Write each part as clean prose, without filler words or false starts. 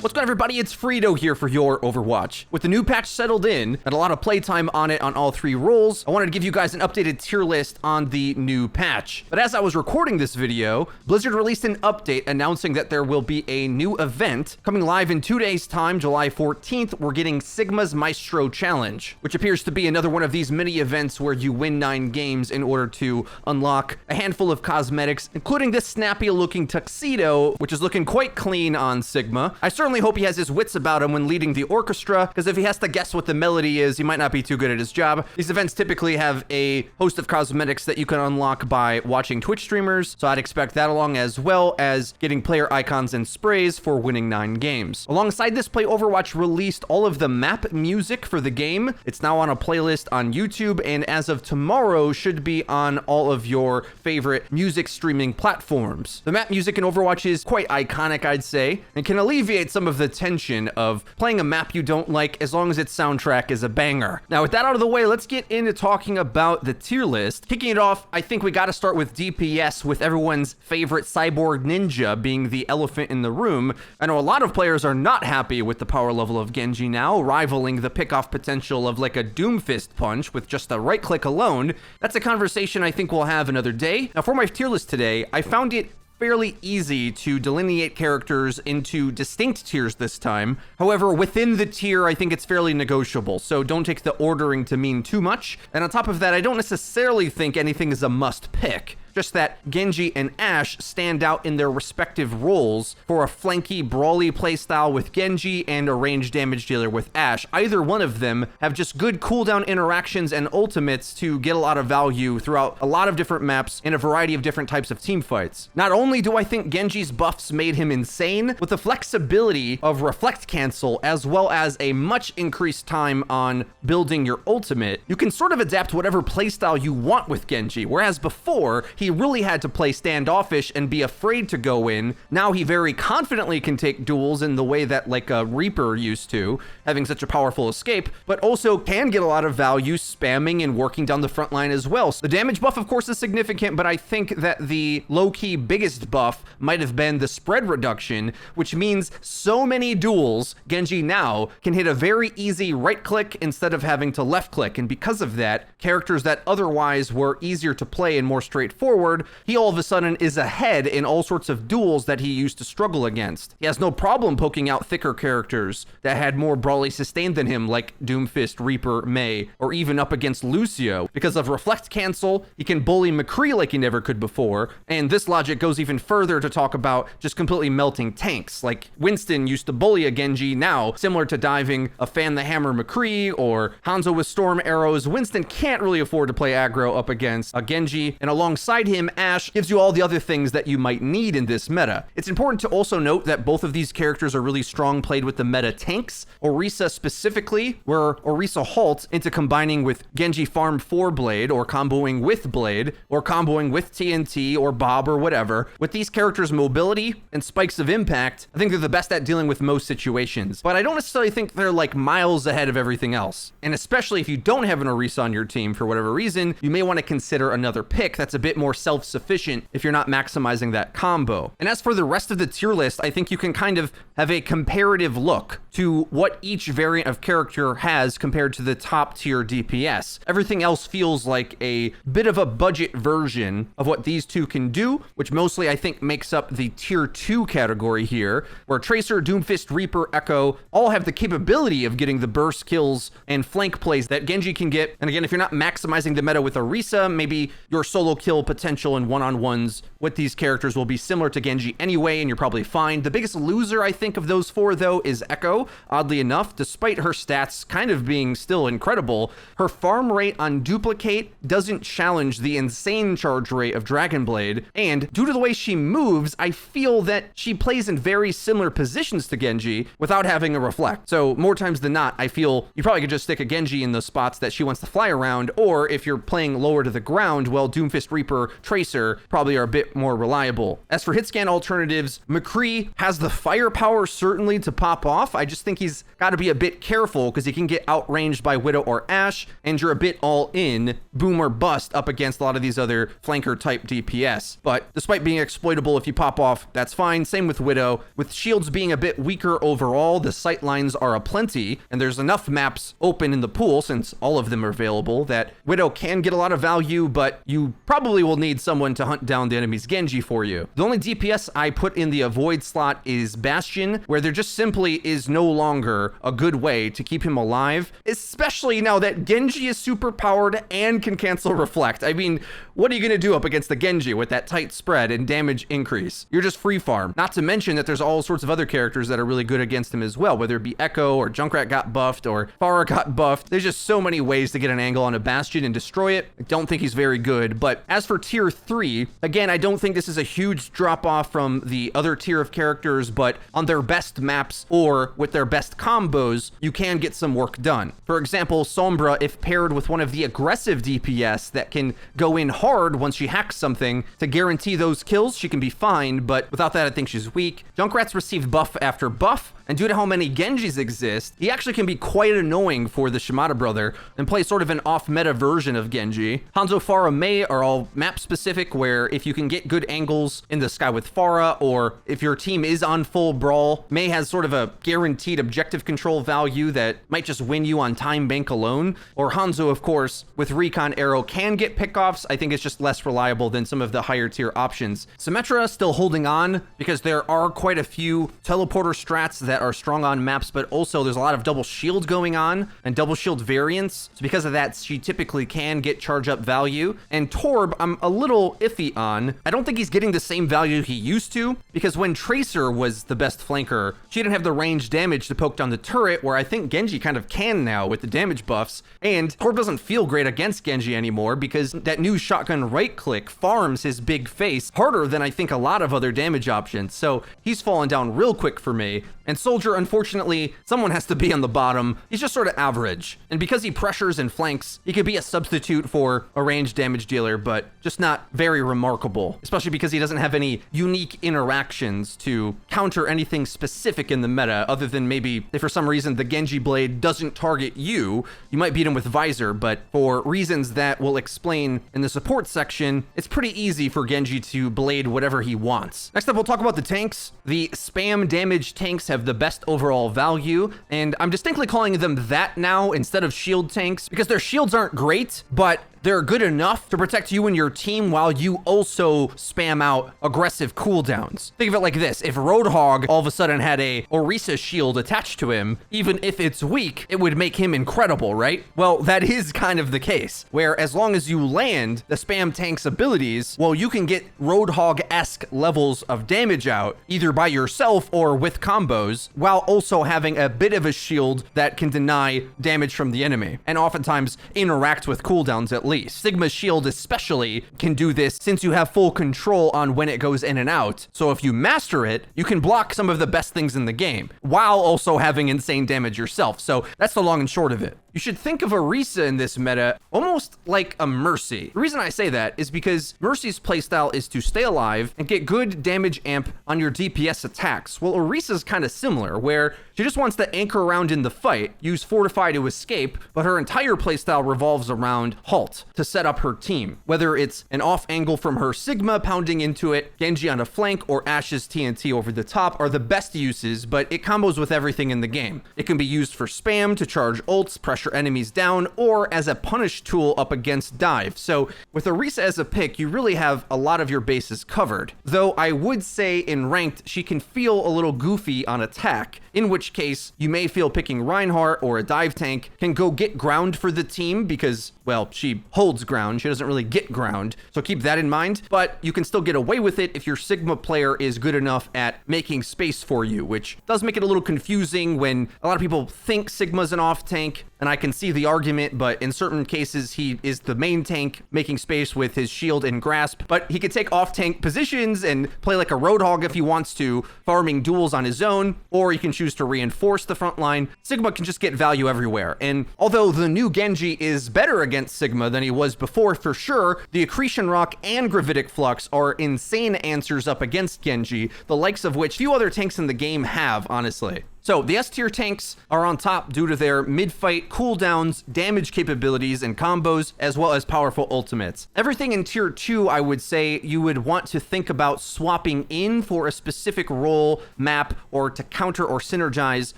What's going on, everybody? It's Frito here for your Overwatch. With the new patch settled in and a lot of playtime on it on all three roles, I wanted to give you guys an updated tier list on the new patch. But as I was recording this video, Blizzard released an update announcing that there will be a new event coming live in 2 days' time, July 14th. We're getting Sigma's Maestro Challenge, which appears to be another one of these mini events where you win 9 games in order to unlock a handful of cosmetics, including this snappy-looking tuxedo, which is looking quite clean on Sigma. I certainly hope he has his wits about him when leading the orchestra, because if he has to guess what the melody is, he might not be too good at his job. These events typically have a host of cosmetics that you can unlock by watching Twitch streamers, so I'd expect that, along as well as getting player icons and sprays for winning 9 games. Alongside this, Play Overwatch released all of the map music for the game. It's now on a playlist on YouTube, and as of tomorrow should be on all of your favorite music streaming platforms. The map music in Overwatch is quite iconic, I'd say, and can alleviate some of the tension of playing a map you don't like as long as its soundtrack is a banger. Now, with that out of the way, let's get into talking about the tier list. Kicking it off, I think we got to start with DPS, with everyone's favorite cyborg ninja being the elephant in the room. I know a lot of players are not happy with the power level of Genji now, rivaling the pickoff potential of like a Doomfist punch with just a right click alone. That's a conversation I think we'll have another day. Now, for my tier list today, I found it fairly easy to delineate characters into distinct tiers this time. However, within the tier, I think it's fairly negotiable, so don't take the ordering to mean too much. And on top of that, I don't necessarily think anything is a must pick. Just that Genji and Ashe stand out in their respective roles for a flanky, brawly playstyle with Genji and a ranged damage dealer with Ashe. Either one of them have just good cooldown interactions and ultimates to get a lot of value throughout a lot of different maps and a variety of different types of team fights. Not only do I think Genji's buffs made him insane, with the flexibility of Reflect Cancel as well as a much increased time on building your ultimate, you can sort of adapt whatever playstyle you want with Genji, whereas before, he really had to play standoffish and be afraid to go in. Now he very confidently can take duels in the way that like a Reaper used to, having such a powerful escape, but also can get a lot of value spamming and working down the front line as well. So the damage buff, of course, is significant, but I think that the low-key biggest buff might have been the spread reduction, which means so many duels, Genji now can hit a very easy right-click instead of having to left-click, and because of that, characters that otherwise were easier to play and more straightforward, he all of a sudden is ahead in all sorts of duels that he used to struggle against. He has no problem poking out thicker characters that had more brawly sustain than him, like Doomfist, Reaper, Mei, or even up against Lucio. Because of Reflect Cancel, he can bully McCree like he never could before, and this logic goes even further to talk about just completely melting tanks. Like Winston used to bully a Genji, now, similar to diving a Fan the Hammer McCree or Hanzo with Storm Arrows, Winston can't really afford to play aggro up against a Genji, and alongside him, Ashe gives you all the other things that you might need in this meta. It's important to also note that both of these characters are really strong played with the meta tanks. Orisa specifically, where Orisa halts into combining with Genji Farm 4 Blade, or comboing with Blade, or comboing with TNT, or Bob, or whatever. With these characters' mobility and spikes of impact, I think they're the best at dealing with most situations. But I don't necessarily think they're like miles ahead of everything else. And especially if you don't have an Orisa on your team for whatever reason, you may want to consider another pick that's a bit more self-sufficient if you're not maximizing that combo. And as for the rest of the tier list, I think you can kind of have a comparative look to what each variant of character has compared to the top tier DPS. Everything else feels like a bit of a budget version of what these two can do, which mostly I think makes up the tier 2 category here, where Tracer, Doomfist, Reaper, Echo all have the capability of getting the burst kills and flank plays that Genji can get. And again, if you're not maximizing the meta with Orisa, maybe your solo kill potential and one-on-ones with these characters will be similar to Genji anyway, and you're probably fine. The biggest loser, I think, of those 4, though, is Echo. Oddly enough, despite her stats kind of being still incredible, her farm rate on Duplicate doesn't challenge the insane charge rate of Dragonblade, and due to the way she moves, I feel that she plays in very similar positions to Genji without having a reflect. So more times than not, I feel you probably could just stick a Genji in the spots that she wants to fly around, or if you're playing lower to the ground, well, Doomfist, Reaper or Tracer probably are a bit more reliable. As for hit scan alternatives, McCree has the firepower certainly to pop off. I just think he's got to be a bit careful because he can get outranged by Widow or Ashe, and you're a bit all in, boom or bust up against a lot of these other flanker type DPS. But despite being exploitable, if you pop off, that's fine. Same with Widow. With shields being a bit weaker overall, the sight lines are aplenty, and there's enough maps open in the pool, since all of them are available, that Widow can get a lot of value, but you probably will need someone to hunt down the enemy's Genji for you. The only DPS I put in the avoid slot is Bastion, where there just simply is no longer a good way to keep him alive, especially now that Genji is super powered and can cancel Reflect. I mean, what are you going to do up against the Genji with that tight spread and damage increase? You're just free farm. Not to mention that there's all sorts of other characters that are really good against him as well, whether it be Echo or Junkrat got buffed or Pharah got buffed. There's just so many ways to get an angle on a Bastion and destroy it. I don't think he's very good. But as for tier 3, again, I don't think this is a huge drop off from the other tier of characters, but on their best maps or with their best combos, you can get some work done. For example, Sombra, if paired with one of the aggressive DPS that can go in hard once she hacks something to guarantee those kills, she can be fine, but without that, I think she's weak. Junkrat's received buff after buff, and due to how many Genjis exist, he actually can be quite annoying for the Shimada brother and play sort of an off-meta version of Genji. Hanzo, Pharah, Mei are all map-specific, where if you can get good angles in the sky with Pharah, or if your team is on full brawl, Mei has sort of a guaranteed objective control value that might just win you on time bank alone. Or Hanzo, of course, with Recon Arrow can get pickoffs. I think it's just less reliable than some of the higher tier options. Symmetra still holding on because there are quite a few teleporter strats that are strong on maps, but also there's a lot of double shield going on and double shield variants. So because of that, she typically can get charge up value. And Torb, I'm a little iffy on. I don't think he's getting the same value he used to, because when Tracer was the best flanker, she didn't have the range damage to poke down the turret, where I think Genji kind of can now with the damage buffs. And Torb doesn't feel great against Genji anymore because that new shotgun right click farms his big face harder than I think a lot of other damage options. So he's fallen down real quick for me. And Soldier, unfortunately, someone has to be on the bottom. He's just sort of average. And because he pressures and flanks, he could be a substitute for a ranged damage dealer, but just not very remarkable, especially because he doesn't have any unique interactions to counter anything specific in the meta, other than maybe if for some reason the Genji blade doesn't target you, you might beat him with Visor, but for reasons that we'll explain in the support section, it's pretty easy for Genji to blade whatever he wants. Next up, we'll talk about the tanks. The spam damage tanks have the best overall value, and I'm distinctly calling them that now instead of shield tanks because their shields aren't great, but they're good enough to protect you and your team while you also spam out aggressive cooldowns. Think of it like this. If Roadhog all of a sudden had a Orisa shield attached to him, even if it's weak, it would make him incredible, right? Well, that is kind of the case, where as long as you land the spam tank's abilities, well, you can get Roadhog-esque levels of damage out, either by yourself or with combos, while also having a bit of a shield that can deny damage from the enemy, and oftentimes interact with cooldowns at least. Sigma's shield especially can do this since you have full control on when it goes in and out. So if you master it, you can block some of the best things in the game while also having insane damage yourself. So that's the long and short of it. You should think of Orisa in this meta almost like a Mercy. The reason I say that is because Mercy's playstyle is to stay alive and get good damage amp on your DPS attacks. Well, Orisa's kind of similar, where she just wants to anchor around in the fight, use Fortify to escape, but her entire playstyle revolves around Halt to set up her team. Whether it's an off angle from her Sigma pounding into it, Genji on a flank, or Ashe's TNT over the top are the best uses, but it combos with everything in the game. It can be used for spam to charge ults, pressure enemies down, or as a punish tool up against dive. So with Orisa as a pick, you really have a lot of your bases covered. Though I would say in ranked, she can feel a little goofy on attack, in which case you may feel picking Reinhardt or a dive tank can go get ground for the team because, well, she holds ground. She doesn't really get ground. So keep that in mind, but you can still get away with it if your Sigma player is good enough at making space for you, which does make it a little confusing when a lot of people think Sigma's an off tank, and and I can see the argument, but in certain cases, he is the main tank, making space with his shield and grasp, but he could take off-tank positions and play like a Roadhog if he wants to, farming duels on his own, or he can choose to reinforce the front line. Sigma can just get value everywhere, and although the new Genji is better against Sigma than he was before for sure, the Accretion Rock and Gravitic Flux are insane answers up against Genji, the likes of which few other tanks in the game have, honestly. So the S tier tanks are on top due to their mid-fight cooldowns, damage capabilities, and combos, as well as powerful ultimates. Everything in tier 2, I would say you would want to think about swapping in for a specific role, map, or to counter or synergize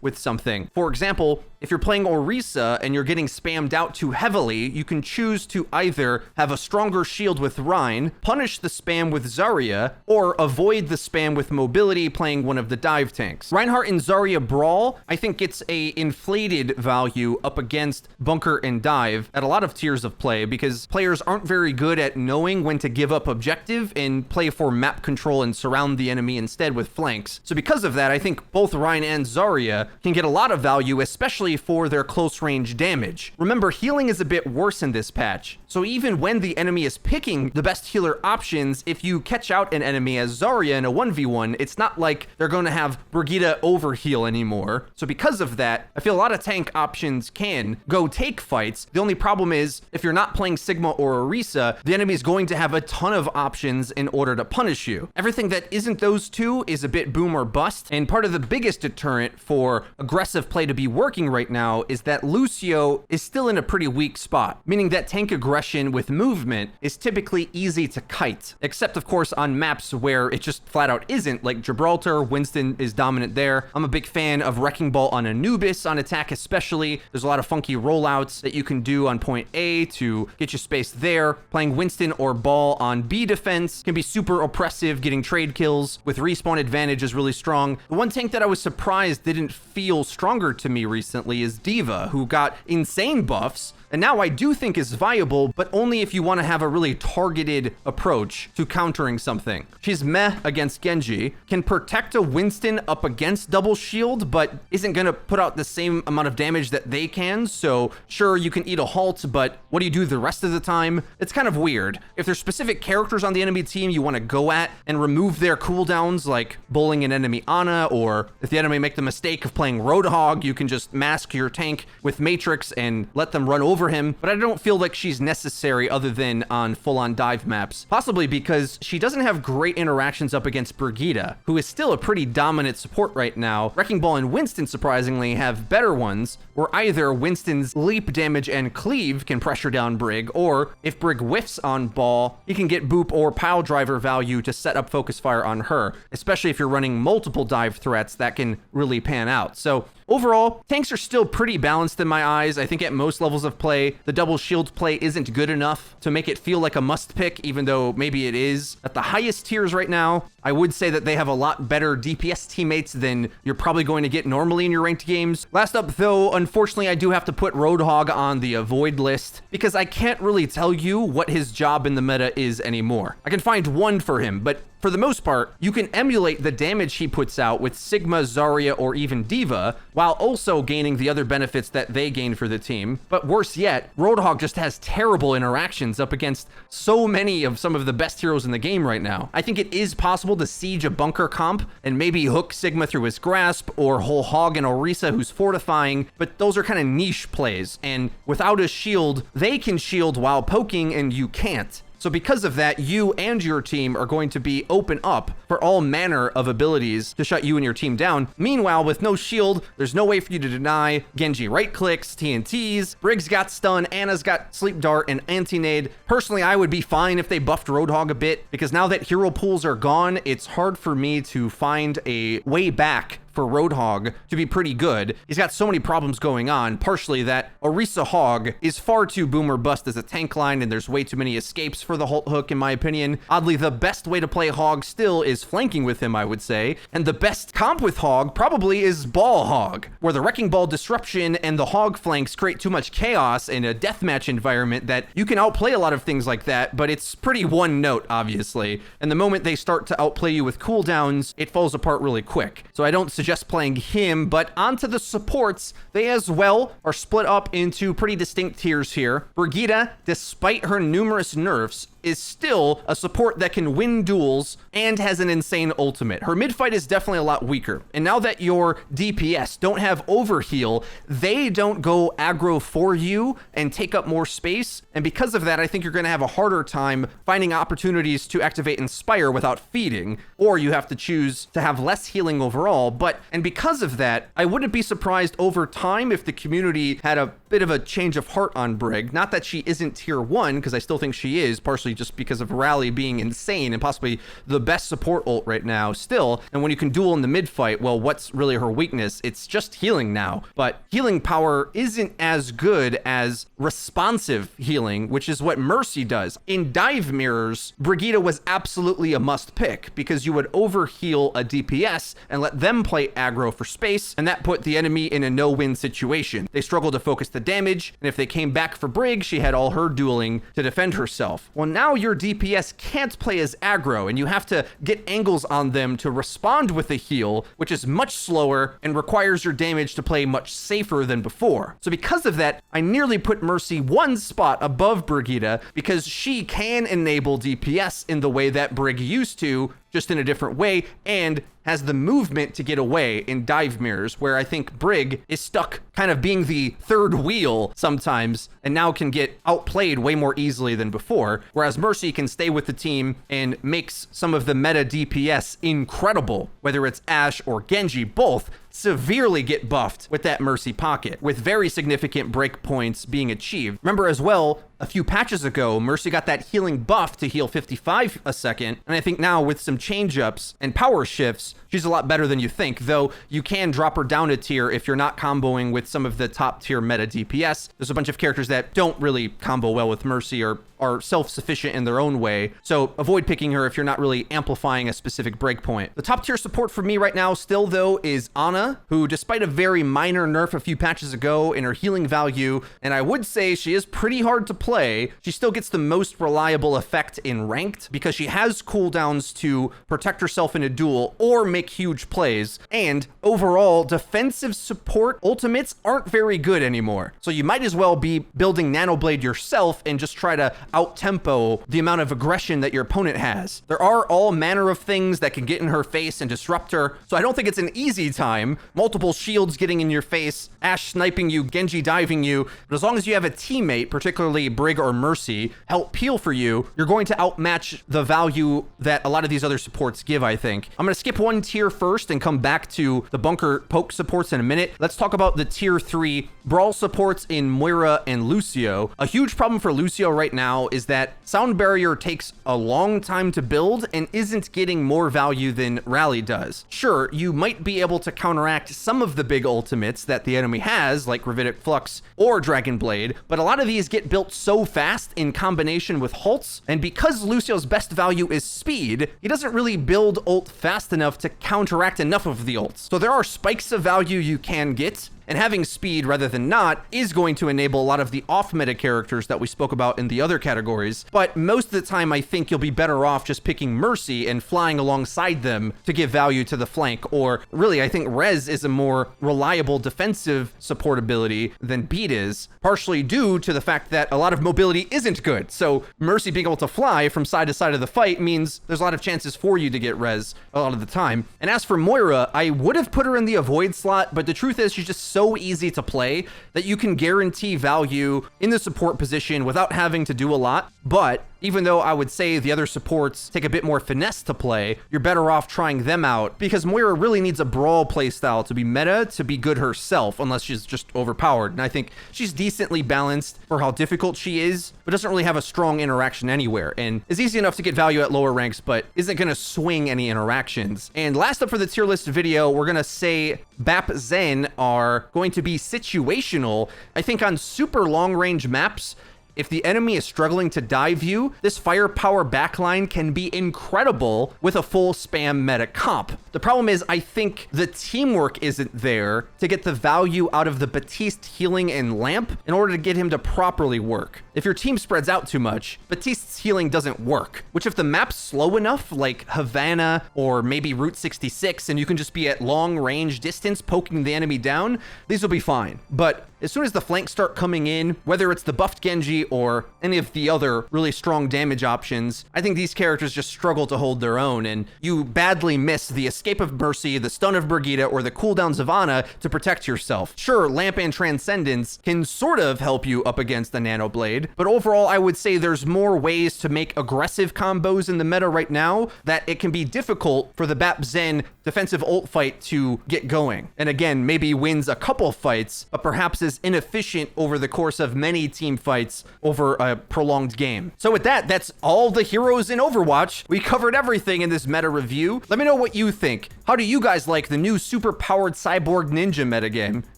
with something. For example, if you're playing Orisa and you're getting spammed out too heavily, you can choose to either have a stronger shield with Rein, punish the spam with Zarya, or avoid the spam with mobility playing one of the dive tanks. Reinhardt and Zarya Brawl, I think, gets a inflated value up against Bunker and Dive at a lot of tiers of play because players aren't very good at knowing when to give up objective and play for map control and surround the enemy instead with flanks. So because of that, I think both Rein and Zarya can get a lot of value, especially for their close range damage. Remember, healing is a bit worse in this patch. So even when the enemy is picking the best healer options, if you catch out an enemy as Zarya in a 1v1, it's not like they're going to have Brigitte overheal anymore. So because of that, I feel a lot of tank options can go take fights. The only problem is if you're not playing Sigma or Orisa, the enemy is going to have a ton of options in order to punish you. Everything that isn't those two is a bit boom or bust, and part of the biggest deterrent for aggressive play to be working right now is that Lucio is still in a pretty weak spot, meaning that tank aggression with movement is typically easy to kite, except of course on maps where it just flat out isn't, like Gibraltar. Winston is dominant there. I'm a big fan of Wrecking Ball on Anubis on attack especially. There's a lot of funky rollouts that you can do on point A to get you spaced there. Playing Winston or Ball on B defense can be super oppressive. Getting trade kills with respawn advantage is really strong. The one tank that I was surprised didn't feel stronger to me recently is Diva, who got insane buffs and now I do think is viable, but only if you want to have a really targeted approach to countering something. She's meh against Genji, can protect a Winston up against double shield, but isn't going to put out the same amount of damage that they can. So sure, you can eat a halt, but what do you do the rest of the time? It's kind of weird. If there's specific characters on the enemy team you want to go at and remove their cooldowns, like bullying an enemy Ana, or if the enemy make the mistake of playing Roadhog, you can just mask your tank with Matrix and let them run over him, but I don't feel like she's necessary other than on full-on dive maps, possibly because she doesn't have great interactions up against Brigitte, who is still a pretty dominant support right now. Wrecking Ball and Winston, surprisingly, have better ones, where either Winston's leap damage and cleave can pressure down Brig, or if Brig whiffs on Ball, he can get boop or pile driver value to set up focus fire on her, especially if you're running multiple dive threats that can really pan out. So overall, tanks are still pretty balanced in my eyes. I think at most levels of play, the double shield play isn't good enough to make it feel like a must pick, even though maybe it is. At the highest tiers right now, I would say that they have a lot better DPS teammates than you're probably going to get normally in your ranked games. Last up though, unfortunately, I do have to put Roadhog on the avoid list because I can't really tell you what his job in the meta is anymore. I can find one for him, but for the most part, you can emulate the damage he puts out with Sigma, Zarya, or even Diva, while also gaining the other benefits that they gain for the team. But worse yet, Roadhog just has terrible interactions up against so many of some of the best heroes in the game right now. I think it is possible to siege a bunker comp and maybe hook Sigma through his grasp, or whole hog and Orisa who's fortifying, but those are kind of niche plays, and without a shield, they can shield while poking and you can't. So because of that, you and your team are going to be open up for all manner of abilities to shut you and your team down. Meanwhile, with no shield, there's no way for you to deny. Genji right clicks, TNTs, Briggs got stun, Ana's got sleep dart and anti-nade. Personally, I would be fine if they buffed Roadhog a bit, because now that hero pools are gone, it's hard for me to find a way back for Roadhog to be pretty good. He's got so many problems going on, partially that Orisa Hog is far too boom or bust as a tank line, and there's way too many escapes for the Halt Hook in my opinion. Oddly, the best way to play Hog still is flanking with him, I would say, and the best comp with Hog probably is Ball Hog, where the Wrecking Ball disruption and the Hog flanks create too much chaos in a deathmatch environment that you can outplay a lot of things like that, but it's pretty one note, obviously, and the moment they start to outplay you with cooldowns, it falls apart really quick. So I don't suggest suggest playing him. But onto the supports, they as well are split up into pretty distinct tiers here. Brigitte, despite her numerous nerfs, is still a support that can win duels and has an insane ultimate. Her mid fight is definitely a lot weaker. And now that your DPS don't have overheal, they don't go aggro for you and take up more space. And because of that, I think you're going to have a harder time finding opportunities to activate Inspire without feeding, or you have to choose to have less healing overall. And because of that, I wouldn't be surprised over time if the community had a bit of a change of heart on Brig. Not that she isn't tier 1, because I still think she is, partially just because of Rally being insane and possibly the best support ult right now still. And when you can duel in the mid fight, well, what's really her weakness? It's just healing now. But healing power isn't as good as responsive healing, which is what Mercy does. In dive mirrors, Brigitte was absolutely a must pick because you would overheal a DPS and let them play aggro for space, and that put the enemy in a no-win situation. They struggled to focus the damage, and if they came back for Brig, she had all her dueling to defend herself. Well, now your DPS can't play as aggro, and you have to get angles on them to respond with a heal, which is much slower and requires your damage to play much safer than before. So because of that, I nearly put Mercy one spot above Brigitte because she can enable DPS in the way that Brig used to, just in a different way, and has the movement to get away in dive mirrors, where I think Brig is stuck kind of being the third wheel sometimes, and now can get outplayed way more easily than before, whereas Mercy can stay with the team and makes some of the meta DPS incredible, whether it's Ashe or Genji, both severely get buffed with that Mercy pocket, with very significant breakpoints being achieved. Remember as well, a few patches ago, Mercy got that healing buff to heal 55 a second, and I think now with some change-ups and power shifts, she's a lot better than you think, though you can drop her down a tier if you're not comboing with some of the top-tier meta DPS. There's a bunch of characters that don't really combo well with Mercy or are self-sufficient in their own way, so avoid picking her if you're not really amplifying a specific breakpoint. The top-tier support for me right now still, though, is Ana, who, despite a very minor nerf a few patches ago in her healing value, and I would say she is pretty hard to play, she still gets the most reliable effect in ranked because she has cooldowns to protect herself in a duel or make huge plays, and overall, defensive support ultimates aren't very good anymore. So you might as well be building Nanoblade yourself and just try to out-tempo the amount of aggression that your opponent has. There are all manner of things that can get in her face and disrupt her, so I don't think it's an easy time. Multiple shields getting in your face, Ashe sniping you, Genji diving you, but as long as you have a teammate, particularly Brig or Mercy, help peel for you, you're going to outmatch the value that a lot of these other supports give, I think. I'm going to skip one tier first and come back to the bunker poke supports in a minute. Let's talk about the tier 3 brawl supports in Moira and Lucio. A huge problem for Lucio right now is that Sound Barrier takes a long time to build and isn't getting more value than Rally does. Sure, you might be able to counteract some of the big ultimates that the enemy has, like Gravitic Flux or Dragon Blade, but a lot of these get built so fast in combination with ults, and because Lucio's best value is speed, he doesn't really build ult fast enough to counteract enough of the ults. So there are spikes of value you can get, and having speed rather than not is going to enable a lot of the off-meta characters that we spoke about in the other categories. But most of the time, I think you'll be better off just picking Mercy and flying alongside them to give value to the flank. Or really, I think Rez is a more reliable defensive support ability than Beat is, partially due to the fact that a lot of mobility isn't good. So Mercy being able to fly from side to side of the fight means there's a lot of chances for you to get Rez a lot of the time. And as for Moira, I would have put her in the avoid slot, but the truth is she's just so easy to play that you can guarantee value in the support position without having to do a lot. But even though I would say the other supports take a bit more finesse to play, you're better off trying them out because Moira really needs a brawl playstyle to be meta, to be good herself, unless she's just overpowered. And I think she's decently balanced for how difficult she is, but doesn't really have a strong interaction anywhere, and is easy enough to get value at lower ranks, but isn't going to swing any interactions. And last up for the tier list video, we're going to say Bap Zen are going to be situational. I think on super long range maps, If the enemy is struggling to dive you, this firepower backline can be incredible with a full spam meta comp. The problem is, I think the teamwork isn't there to get the value out of the Baptiste healing and lamp in order to get him to properly work. If your team spreads out too much, Baptiste's healing doesn't work, which if the map's slow enough, like Havana or maybe Route 66, and you can just be at long range distance poking the enemy down, these will be fine. But as soon as the flanks start coming in, whether it's the buffed Genji or any of the other really strong damage options, I think these characters just struggle to hold their own, and you badly miss the escape of Mercy, the stun of Brigitte, or the cooldown Zavana to protect yourself. Sure, Lamp and Transcendence can sort of help you up against the Nano Blade, but overall I would say there's more ways to make aggressive combos in the meta right now that it can be difficult for the Bap Zen defensive ult fight to get going. And again, maybe wins a couple fights, but perhaps is inefficient over the course of many team fights over a prolonged game. So with that, that's all the heroes in Overwatch. We covered everything in this meta review. Let me know what you think. How do you guys like the new super powered cyborg ninja metagame?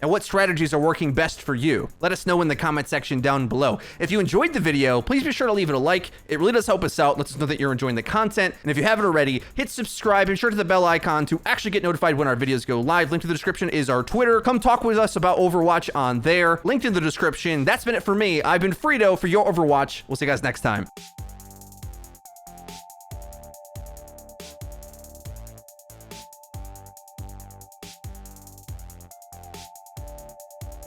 And what strategies are working best for you? Let us know in the comment section down below. If you enjoyed the video, please be sure to leave it a like. It really does help us out. Lets us know that you're enjoying the content. And if you haven't already, hit subscribe and sure to the bell icon to actually get notified when our videos go live. Link to the description is our Twitter. Come talk with us about Overwatch on there. Linked in the description. That's been it for me. I've been Frito for Your Overwatch. We'll see you guys next time.